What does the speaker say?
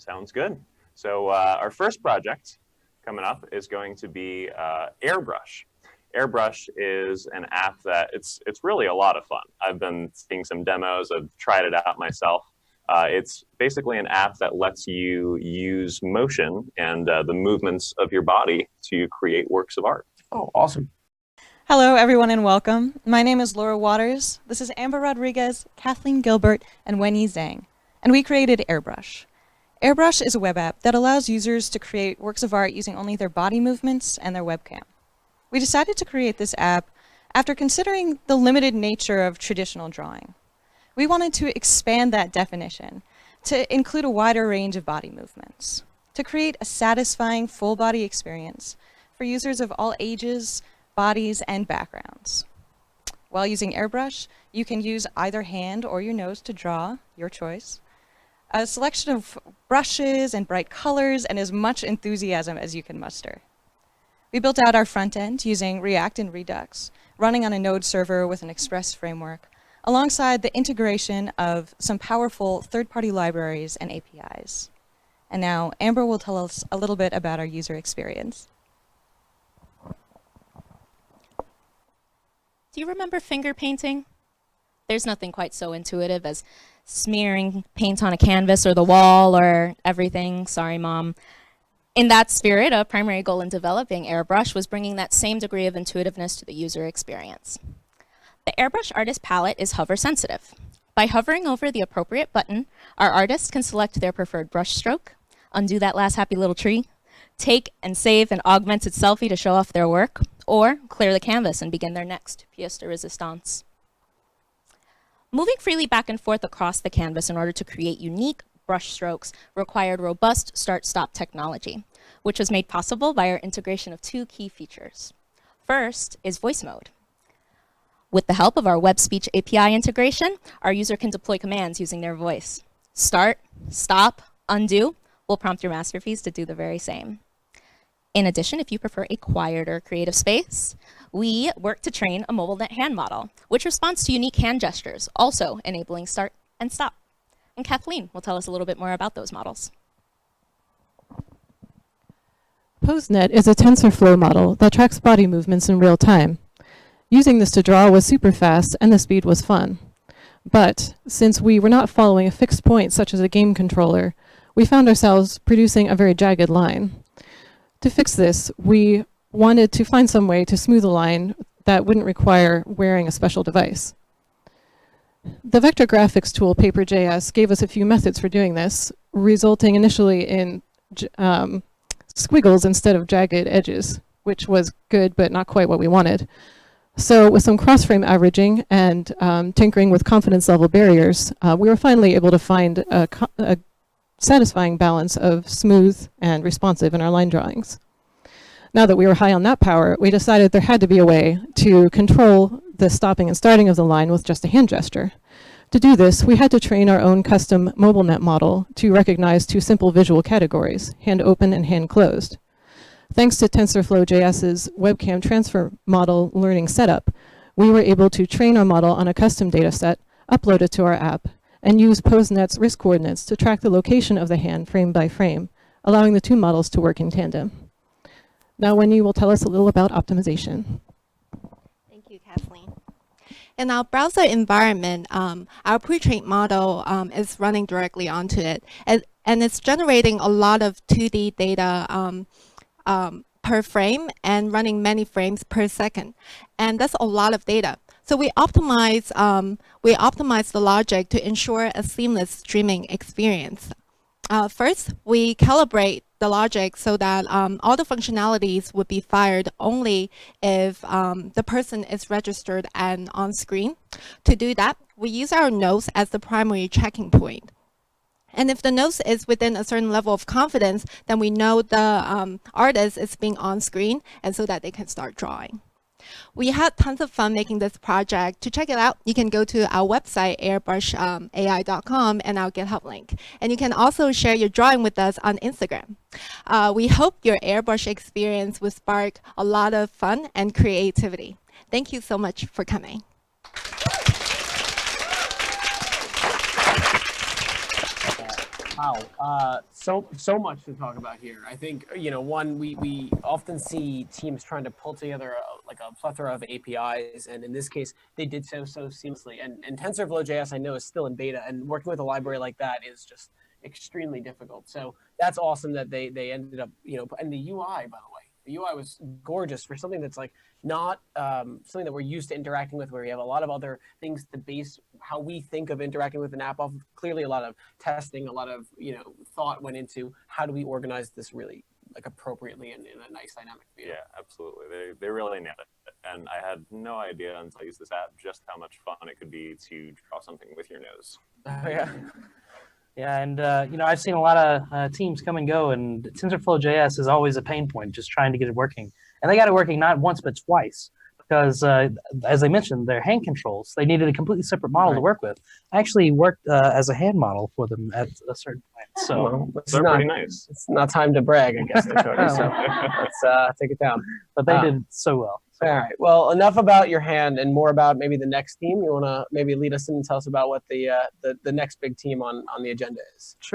Sounds good. So our first project coming up is going to be Airbrush. Airbrush is an app that it's really a lot of fun. I've been seeing some demos. I've tried it out myself. It's basically an app that lets you use motion and the movements of your body to create works of art. Oh, awesome. Hello, everyone, and welcome. My name is Laura Waters. This is Amber Rodriguez, Kathleen Gilbert, and Wenyi Zhang. And we created Airbrush. Airbrush is a web app that allows users to create works of art using only their body movements and their webcam. We decided to create this app after considering the limited nature of traditional drawing. We wanted to expand that definition to include a wider range of body movements, to create a satisfying full body experience for users of all ages, bodies, and backgrounds. While using Airbrush, you can use either hand or your nose to draw, your choice, a selection of brushes and bright colors and as much enthusiasm as you can muster. We built out our front end using React and Redux, running on a Node server with an Express framework, alongside the integration of some powerful third-party libraries and APIs. And now, Amber will tell us a little bit about our user experience. Do you remember finger painting? There's nothing quite so intuitive as smearing paint on a canvas or the wall or everything. Sorry, Mom. In that spirit, a primary goal in developing Airbrush was bringing that same degree of intuitiveness to the user experience. The Airbrush Artist Palette is hover sensitive. By hovering over the appropriate button, our artists can select their preferred brush stroke, undo that last happy little tree, take and save an augmented selfie to show off their work, or clear the canvas and begin their next pièce de résistance. Moving freely back and forth across the canvas in order to create unique brush strokes required robust start-stop technology, which was made possible by our integration of two key features. First is voice mode. With the help of our web speech API integration, our user can deploy commands using their voice. Start, stop, undo will prompt your masterpiece to do the very same. In addition, if you prefer a quieter creative space, we work to train a MobileNet hand model, which responds to unique hand gestures, also enabling start and stop. And Kathleen will tell us a little bit more about those models. PoseNet is a TensorFlow model that tracks body movements in real time. Using this to draw was super fast and the speed was fun. But since we were not following a fixed point such as a game controller, we found ourselves producing a very jagged line. To fix this, we wanted to find some way to smooth a line that wouldn't require wearing a special device. The vector graphics tool Paper.js gave us a few methods for doing this, resulting initially in squiggles instead of jagged edges, which was good but not quite what we wanted. So with some cross-frame averaging and tinkering with confidence level barriers, we were finally able to find a satisfying balance of smooth and responsive in our line drawings. Now that we were high on that power, we decided there had to be a way to control the stopping and starting of the line with just a hand gesture. To do this, we had to train our own custom MobileNet model to recognize two simple visual categories, hand open and hand closed. Thanks to TensorFlow.js's webcam transfer model learning setup, we were able to train our model on a custom dataset, upload it to our app, and use PoseNet's wrist coordinates to track the location of the hand frame by frame, allowing the two models to work in tandem. Now Wenyi will tell us a little about optimization. Thank you, Kathleen. In our browser environment, our pre-trained model is running directly onto it, and it's generating a lot of 2D data per frame and running many frames per second. And that's a lot of data. So we optimize the logic to ensure a seamless streaming experience. First, we calibrate the logic so that all the functionalities would be fired only if the person is registered and on screen. To do that, we use our nose as the primary checking point. And if the nose is within a certain level of confidence, then we know the artist is being on screen, and so that they can start drawing. We had tons of fun making this project. To check it out, you can go to our website, airbrushai.com, and our GitHub link. And you can also share your drawing with us on Instagram. We hope your Airbrush experience will spark a lot of fun and creativity. Thank you so much for coming. Wow, so much to talk about here. I think one we often see teams trying to pull together like a plethora of APIs, and in this case, they did so seamlessly. And TensorFlow.js I know is still in beta, and working with a library like that is just extremely difficult. So that's awesome that they ended up and the UI, by the way. The UI was gorgeous for something that's like not something that we're used to interacting with, where we have a lot of other things to base how we think of interacting with an app off of. Clearly, a lot of testing, a lot of thought went into how do we organize this really like appropriately and in a nice dynamic view. Yeah, absolutely. They really nailed it. And I had no idea until I used this app just how much fun it could be to draw something with your nose. Yeah. Yeah, and I've seen a lot of teams come and go, and TensorFlow.js is always a pain point, just trying to get it working. And they got it working not once but twice, because as I mentioned, their hand controls, they needed a completely separate model to work with. I actually worked as a hand model for them at a certain point. So they're pretty nice. It's not time to brag, I guess, Dakota. So let's take it down. But they did so well. All right. Well, enough about your hand and more about maybe the next team. You want to maybe lead us in and tell us about what the next big team on the agenda is? Sure.